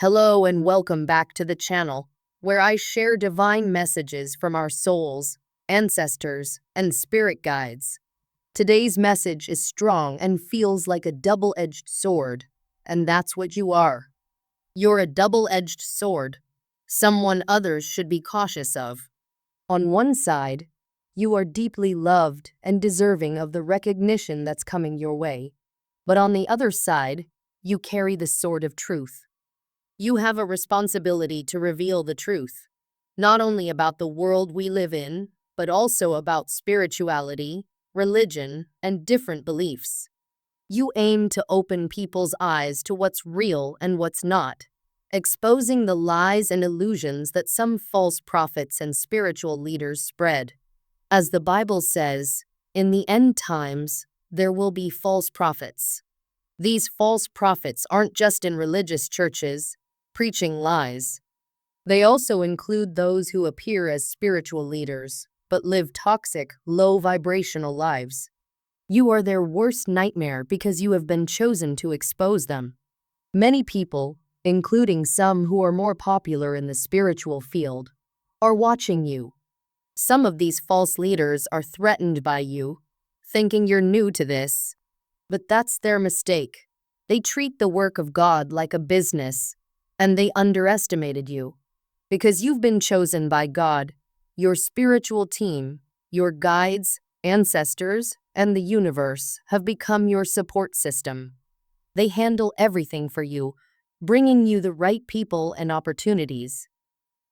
Hello and welcome back to the channel, where I share divine messages from our souls, ancestors, and spirit guides. Today's message is strong and feels like a double-edged sword, and that's what you are. You're a double-edged sword, someone others should be cautious of. On one side, you are deeply loved and deserving of the recognition that's coming your way. But on the other side, you carry the sword of truth. You have a responsibility to reveal the truth, not only about the world we live in, but also about spirituality, religion, and different beliefs. You aim to open people's eyes to what's real and what's not, exposing the lies and illusions that some false prophets and spiritual leaders spread. As the Bible says, in the end times, there will be false prophets. These false prophets aren't just in religious churches, preaching lies. They also include those who appear as spiritual leaders, but live toxic, low-vibrational lives. You are their worst nightmare because you have been chosen to expose them. Many people, including some who are more popular in the spiritual field, are watching you. Some of these false leaders are threatened by you, thinking you're new to this. But that's their mistake. They treat the work of God like a business, and they underestimated you. Because you've been chosen by God, your spiritual team, your guides, ancestors, and the universe have become your support system. They handle everything for you, bringing you the right people and opportunities.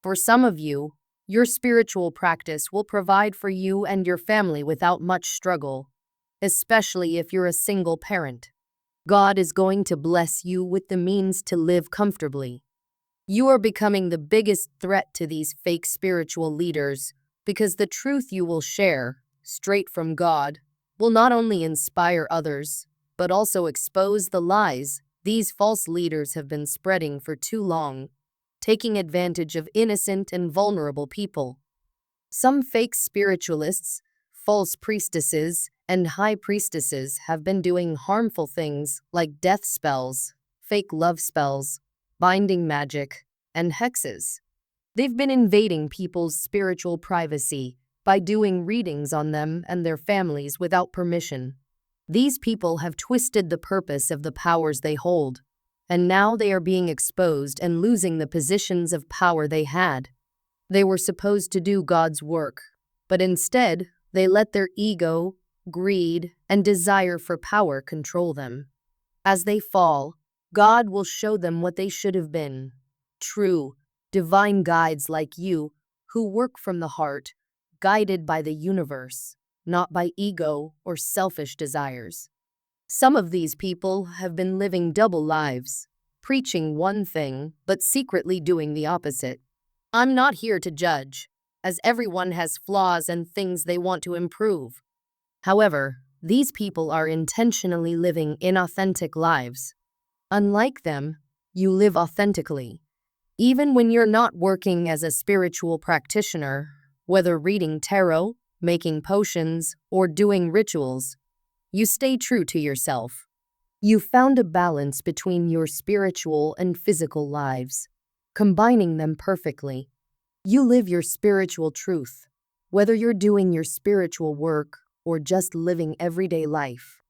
For some of you, your spiritual practice will provide for you and your family without much struggle, especially if you're a single parent. God is going to bless you with the means to live comfortably. You are becoming the biggest threat to these fake spiritual leaders because the truth you will share, straight from God, will not only inspire others, but also expose the lies these false leaders have been spreading for too long, taking advantage of innocent and vulnerable people. Some fake spiritualists, false priestesses, and high priestesses have been doing harmful things like death spells, fake love spells, binding magic, and hexes. They've been invading people's spiritual privacy by doing readings on them and their families without permission. These people have twisted the purpose of the powers they hold, and now they are being exposed and losing the positions of power they had. They were supposed to do God's work, but instead, they let their ego, greed, and desire for power control them. As they fall, God will show them what they should have been. True, divine guides like you, who work from the heart, guided by the universe, not by ego or selfish desires. Some of these people have been living double lives, preaching one thing but secretly doing the opposite. I'm not here to judge, as everyone has flaws and things they want to improve. However, these people are intentionally living inauthentic lives. Unlike them, you live authentically. Even when you're not working as a spiritual practitioner, whether reading tarot, making potions, or doing rituals, you stay true to yourself. You found a balance between your spiritual and physical lives, combining them perfectly. You live your spiritual truth, whether you're doing your spiritual work or just living everyday life.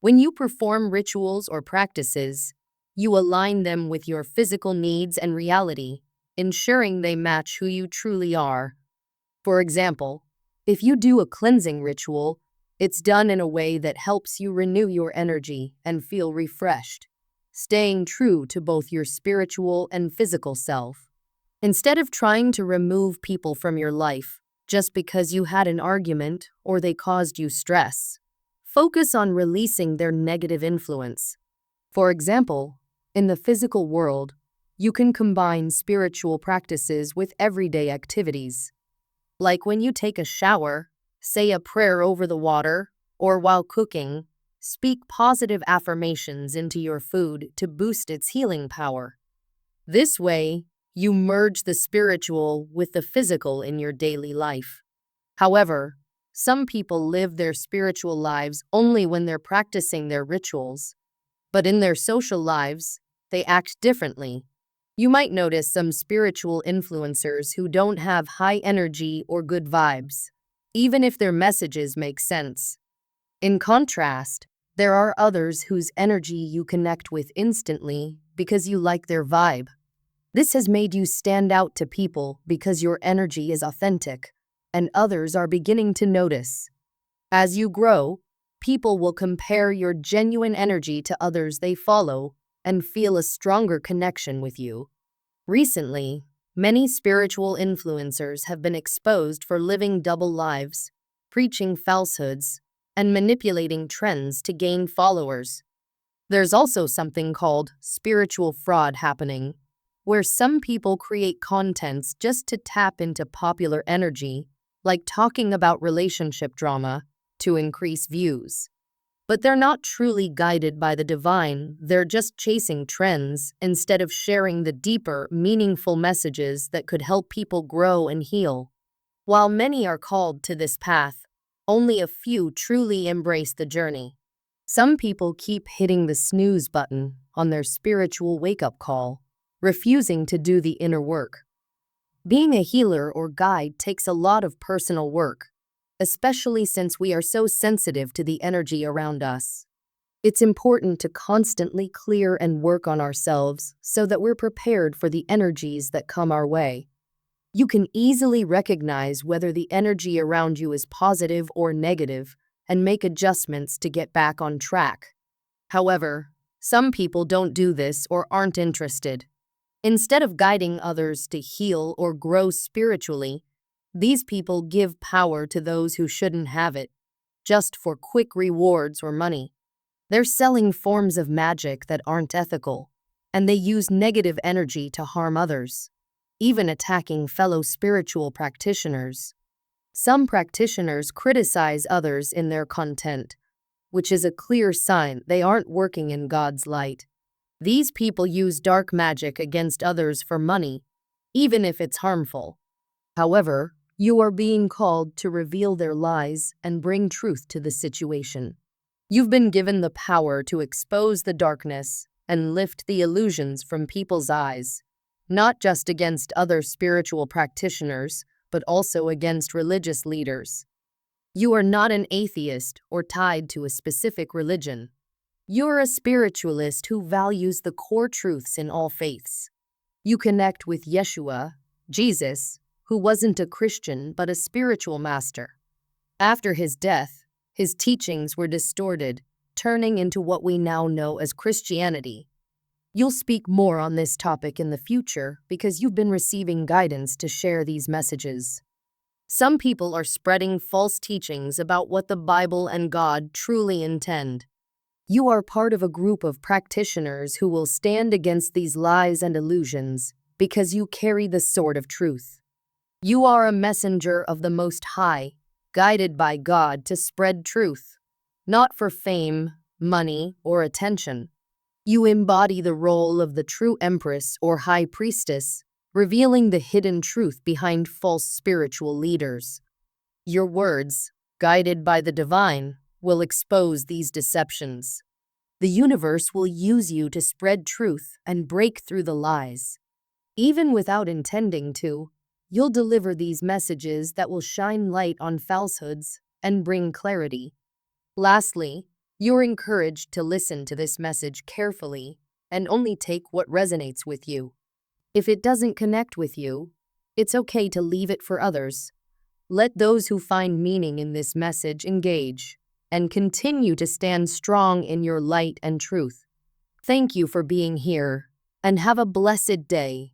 When you perform rituals or practices, you align them with your physical needs and reality, ensuring they match who you truly are. For example, if you do a cleansing ritual, it's done in a way that helps you renew your energy and feel refreshed, staying true to both your spiritual and physical self. Instead of trying to remove people from your life just because you had an argument or they caused you stress, focus on releasing their negative influence. For example, in the physical world, you can combine spiritual practices with everyday activities. Like when you take a shower, say a prayer over the water, or while cooking, speak positive affirmations into your food to boost its healing power. This way, you merge the spiritual with the physical in your daily life. However, some people live their spiritual lives only when they're practicing their rituals, but in their social lives, they act differently. You might notice some spiritual influencers who don't have high energy or good vibes, even if their messages make sense. In contrast, there are others whose energy you connect with instantly because you like their vibe. This has made you stand out to people because your energy is authentic, and others are beginning to notice. As you grow, people will compare your genuine energy to others they follow and feel a stronger connection with you. Recently, many spiritual influencers have been exposed for living double lives, preaching falsehoods, and manipulating trends to gain followers. There's also something called spiritual fraud happening, where some people create contents just to tap into popular energy, like talking about relationship drama, to increase views. But they're not truly guided by the divine, they're just chasing trends instead of sharing the deeper, meaningful messages that could help people grow and heal. While many are called to this path, only a few truly embrace the journey. Some people keep hitting the snooze button on their spiritual wake-up call, refusing to do the inner work. Being a healer or guide takes a lot of personal work, especially since we are so sensitive to the energy around us. It's important to constantly clear and work on ourselves so that we're prepared for the energies that come our way. You can easily recognize whether the energy around you is positive or negative and make adjustments to get back on track. However, some people don't do this or aren't interested. Instead of guiding others to heal or grow spiritually, these people give power to those who shouldn't have it, just for quick rewards or money. They're selling forms of magic that aren't ethical, and they use negative energy to harm others, even attacking fellow spiritual practitioners. Some practitioners criticize others in their content, which is a clear sign they aren't working in God's light. These people use dark magic against others for money, even if it's harmful. However, you are being called to reveal their lies and bring truth to the situation. You've been given the power to expose the darkness and lift the illusions from people's eyes, not just against other spiritual practitioners, but also against religious leaders. You are not an atheist or tied to a specific religion. You're a spiritualist who values the core truths in all faiths. You connect with Yeshua, Jesus, who wasn't a Christian but a spiritual master. After his death, his teachings were distorted, turning into what we now know as Christianity. You'll speak more on this topic in the future because you've been receiving guidance to share these messages. Some people are spreading false teachings about what the Bible and God truly intend. You are part of a group of practitioners who will stand against these lies and illusions because you carry the sword of truth. You are a messenger of the Most High, guided by God to spread truth, not for fame, money, or attention. You embody the role of the true empress or high priestess, revealing the hidden truth behind false spiritual leaders. Your words, guided by the divine, will expose these deceptions. The universe will use you to spread truth and break through the lies. Even without intending to, you'll deliver these messages that will shine light on falsehoods and bring clarity. Lastly, you're encouraged to listen to this message carefully and only take what resonates with you. If it doesn't connect with you, it's okay to leave it for others. Let those who find meaning in this message engage and continue to stand strong in your light and truth. Thank you for being here, and have a blessed day.